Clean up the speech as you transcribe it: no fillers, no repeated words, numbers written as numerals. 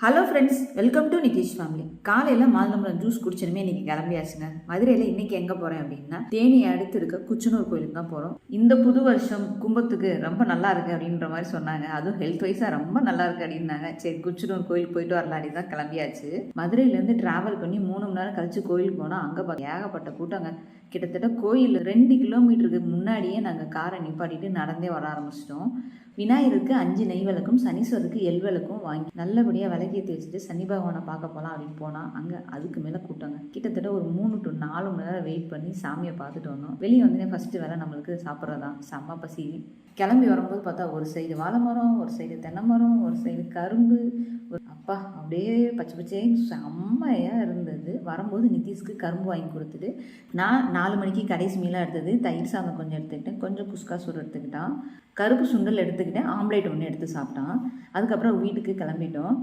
Hello friends, welcome to Nitish family. காலையில் மாதுளம்பழம் juice குடிச்சனுமே இன்னைக்கு கிளம்பியாச்சுங்க. மதுரையில் இன்னைக்கு எங்கே போகிறேன் அப்படின்னா, தேனி அடுத்து இருக்க குச்சனூர் கோயிலுக்கு தான் போகிறோம். இந்த புது வருஷம் கும்பத்துக்கு ரொம்ப நல்லா இருக்கு அப்படின்ற மாதிரி சொன்னாங்க. அதுவும் ஹெல்த் வைஸாக ரொம்ப நல்லா இருக்கு அப்படின்னாங்க. சரி, குச்சனூர் கோயிலுக்கு போயிட்டு வரலாம் அப்படின்னு தான் கிளம்பியாச்சு. மதுரையிலேருந்து டிராவல் பண்ணி 3 மணி நேரம் கழிச்சு கோயிலுக்கு போனால் அங்கே ஏகப்பட்ட கூட்டங்க. கிட்டத்தட்ட கோயில் 2 கிலோமீட்டருக்கு முன்னாடியே நாங்கள் காரை நிப்பாட்டிட்டு நடந்தே வர ஆரம்பிச்சிட்டோம். விநாயகருக்கு 5 நெய் விளக்கும், சனீஸ்வருக்கு எல் விளக்கும் வாங்கி நல்லபடியாக விளக்கேற்றி வச்சுட்டு சனி பகவானை பார்க்க போகலாம் அப்படின்னு போனால் அங்கே அதுக்கு மேலே கூட்டங்க. கிட்டத்தட்ட ஒரு 3 to 4 மணி நேரம் வெயிட் பண்ணி சாமியை பார்த்துட்டு வந்தோம். வெளியே வந்து ஃபஸ்ட்டு வேலை நம்மளுக்கு சாப்பிட்றதான். செம்ம பசி. கிளம்பி வரும்போது பார்த்தா ஒரு சைடு வாழை மரம், ஒரு சைடு தென்னை மரம், ஒரு சைடு கரும்பு, ஒரு அப்பா அப்படியே பச்சை பச்சைன்னு செம்மையாக இருந்தது. வரும்போது நிதிஷ்க்கு கரும்பு வாங்கி கொடுத்துட்டு நான் 4 மணிக்கு கடைசி மீலாக எடுத்தது தயிர் சாதம் கொஞ்சம் எடுத்துக்கிட்டேன், கொஞ்சம் குஸ்கா சோறு எடுத்துக்கிட்டான், கருப்பு சுண்டல் எடுத்துக்கிட்டேன், ஆம்லேட் ஒன்று எடுத்து சாப்பிட்டான். அதுக்கப்புறம் வீட்டுக்கு கிளம்பிட்டோம்.